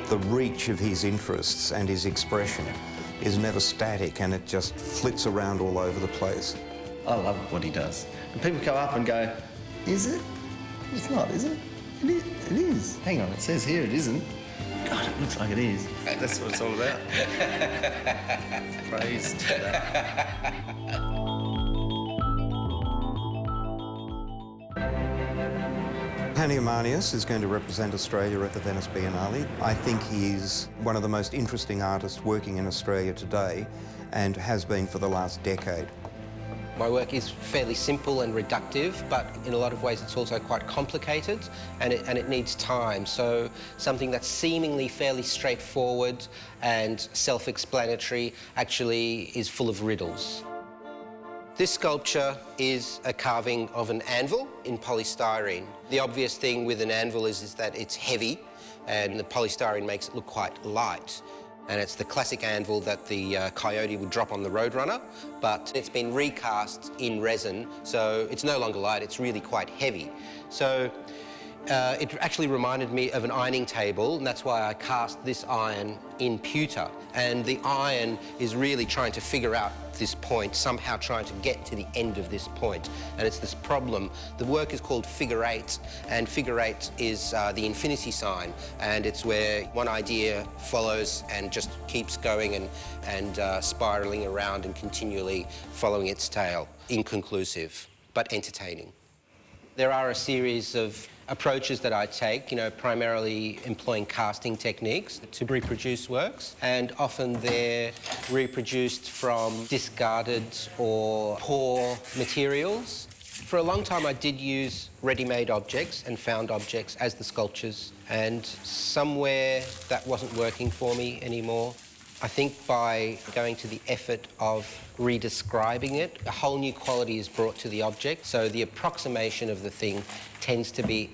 The reach of his interests and his expression is never static, and it just flits around all over the place. I love what he does. And people come up and go, is it? It's not, is it? It is. Hang on, it says here it isn't. God, it looks like it is. That's what it's all about. Praise to that. Hany Armanious is going to represent Australia at the Venice Biennale. I think he is one of the most interesting artists working in Australia today and has been for the last decade. My work is fairly simple and reductive, but in a lot of ways it's also quite complicated and it needs time. So something that's seemingly fairly straightforward and self-explanatory actually is full of riddles. This sculpture is a carving of an anvil in polystyrene. The obvious thing with an anvil is that it's heavy, and the polystyrene makes it look quite light. And it's the classic anvil that the coyote would drop on the Roadrunner, but it's been recast in resin, so it's no longer light, it's really quite heavy. So it actually reminded me of an ironing table, and that's why I cast this iron in pewter. And the iron is really trying to figure out this point, somehow trying to get to the end of this point. And it's this problem. The work is called figure eight, and figure eight is the infinity sign, and it's where one idea follows and just keeps going and spiralling around and continually following its tail. Inconclusive, but entertaining. There are a series of approaches that I take, primarily employing casting techniques to reproduce works, and often they're reproduced from discarded or poor materials. For a long time I did use ready-made objects and found objects as the sculptures, and somewhere that wasn't working for me anymore. I think by going to the effort of redescribing it, a whole new quality is brought to the object, so the approximation of the thing tends to be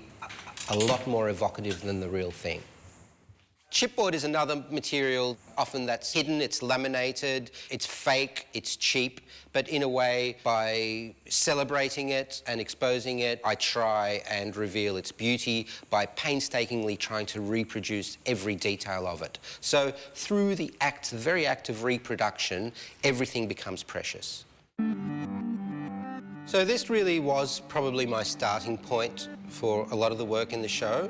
a lot more evocative than the real thing. Chipboard is another material often that's hidden, it's laminated, it's fake, it's cheap, but in a way, by celebrating it and exposing it, I try and reveal its beauty by painstakingly trying to reproduce every detail of it. So through the very act of reproduction, everything becomes precious. So this really was probably my starting point for a lot of the work in the show.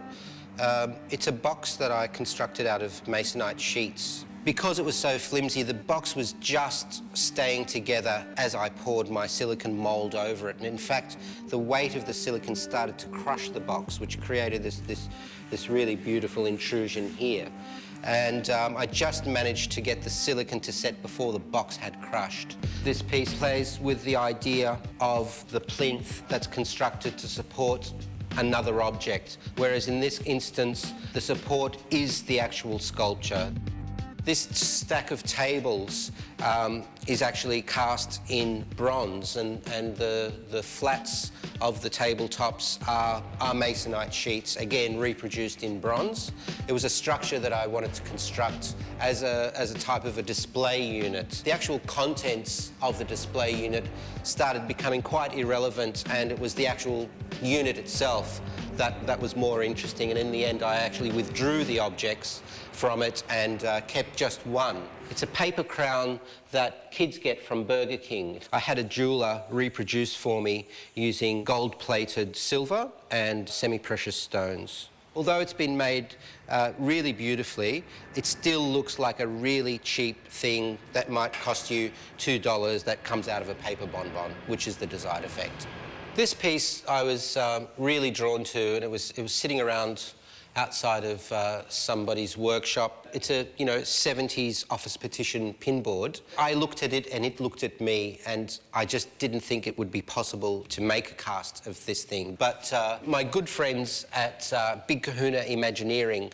It's a box that I constructed out of masonite sheets. Because it was so flimsy, the box was just staying together as I poured my silicon mould over it. And in fact, the weight of the silicon started to crush the box, which created this really beautiful intrusion here. And I just managed to get the silicon to set before the box had crushed. This piece plays with the idea of the plinth that's constructed to support another object, whereas in this instance, the support is the actual sculpture. This stack of tables is actually cast in bronze, and the flats of the tabletops are masonite sheets, again reproduced in bronze. It was a structure that I wanted to construct as a type of a display unit. The actual contents of the display unit started becoming quite irrelevant, and it was the actual unit itself that was more interesting, and in the end I actually withdrew the objects from it and kept just one. It's a paper crown that kids get from Burger King. I had a jeweller reproduce for me using gold-plated silver and semi-precious stones. Although it's been made really beautifully, it still looks like a really cheap thing that might cost you $2 that comes out of a paper bonbon, which is the desired effect. This piece I was really drawn to, and it was sitting around outside of somebody's workshop. It's a 70s office petition pinboard. I looked at it and it looked at me, and I just didn't think it would be possible to make a cast of this thing. But my good friends at Big Kahuna Imagineering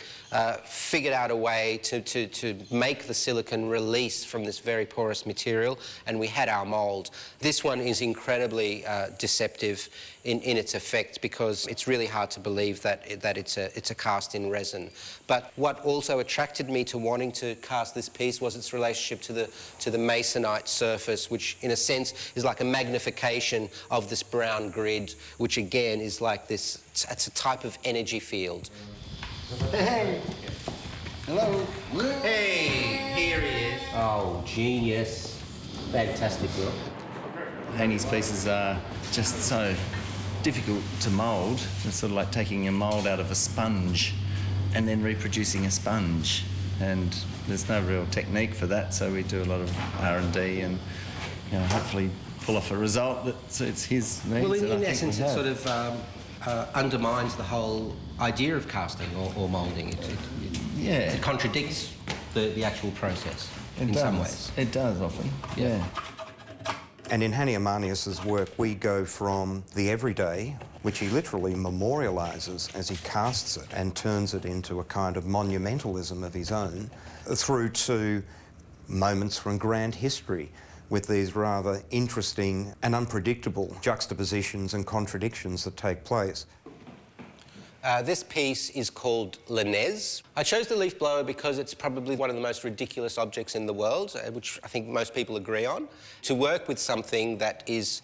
figured out a way to make the silicon release from this very porous material, and we had our mould. This one is incredibly deceptive in its effect, because it's really hard to believe that it's a cast in resin. But what also attracted me to wanting to cast this piece was its relationship to the masonite surface, which in a sense is like a magnification of this brown grid, which again is like this, it's a type of energy field. Hey! Hello. Hey, here he is. Oh, genius. Fantastic work. Hany's pieces are just so difficult to mould. It's sort of like taking a mould out of a sponge and then reproducing a sponge. And there's no real technique for that, so we do a lot of R&D and hopefully pull off a result that suits his needs. Well, in essence, it sort of undermines the whole idea of casting or moulding. It contradicts the actual process in some ways. It does often, yeah. And in Hany Armanious's work, we go from the everyday, which he literally memorialises as he casts it and turns it into a kind of monumentalism of his own, through to moments from grand history with these rather interesting and unpredictable juxtapositions and contradictions that take place. This piece is called L'Inez. I chose the leaf blower because it's probably one of the most ridiculous objects in the world, which I think most people agree on. To work with something that is,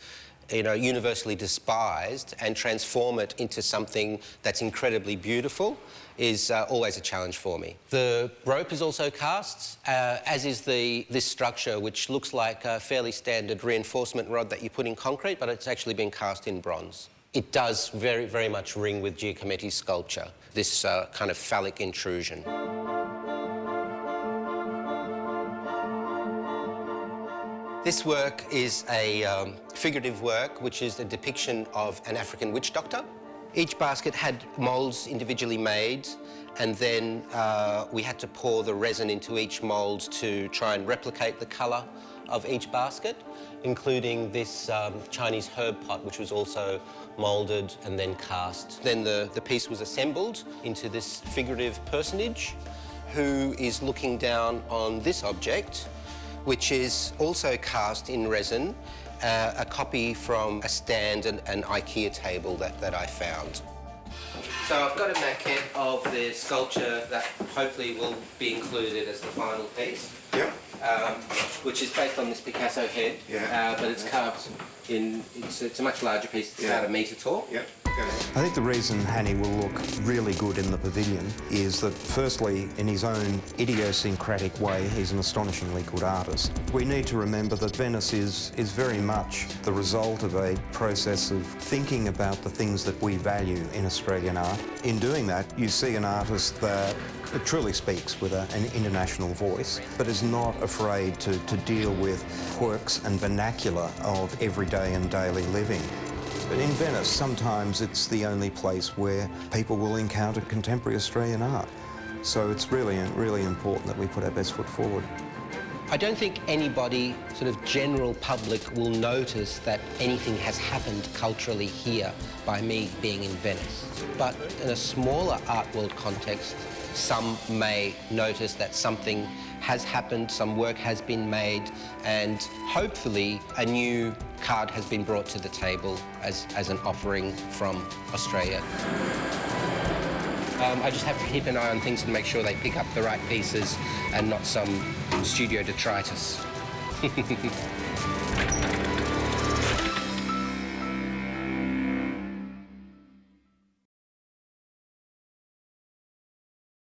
universally despised and transform it into something that's incredibly beautiful is always a challenge for me. The rope is also cast, as is this structure, which looks like a fairly standard reinforcement rod that you put in concrete, but it's actually been cast in bronze. It does very, very much ring with Giacometti's sculpture, this kind of phallic intrusion. This work is a figurative work, which is a depiction of an African witch doctor. Each basket had moulds individually made, and then we had to pour the resin into each mould to try and replicate the colour of each basket, including this Chinese herb pot, which was also moulded and then cast. Then the piece was assembled into this figurative personage who is looking down on this object, which is also cast in resin, a copy from a stand and an IKEA table that I found. So I've got a maquette of the sculpture that hopefully will be included as the final piece. Yep. Which is based on this Picasso head, but it's carved in, it's a much larger piece, it's about 1 metre tall. Yep. I think the reason Hany will look really good in the pavilion is that, firstly, in his own idiosyncratic way, he's an astonishingly good artist. We need to remember that Venice is very much the result of a process of thinking about the things that we value in Australian art. In doing that, you see an artist that truly speaks with an international voice, but is not afraid to deal with quirks and vernacular of everyday and daily living. But in Venice, sometimes it's the only place where people will encounter contemporary Australian art. So it's really important that we put our best foot forward. I don't think anybody, sort of general public, will notice that anything has happened culturally here by me being in Venice. But in a smaller art world context, some may notice that something has happened, some work has been made, and hopefully a new card has been brought to the table as an offering from Australia. I just have to keep an eye on things and make sure they pick up the right pieces and not some studio detritus.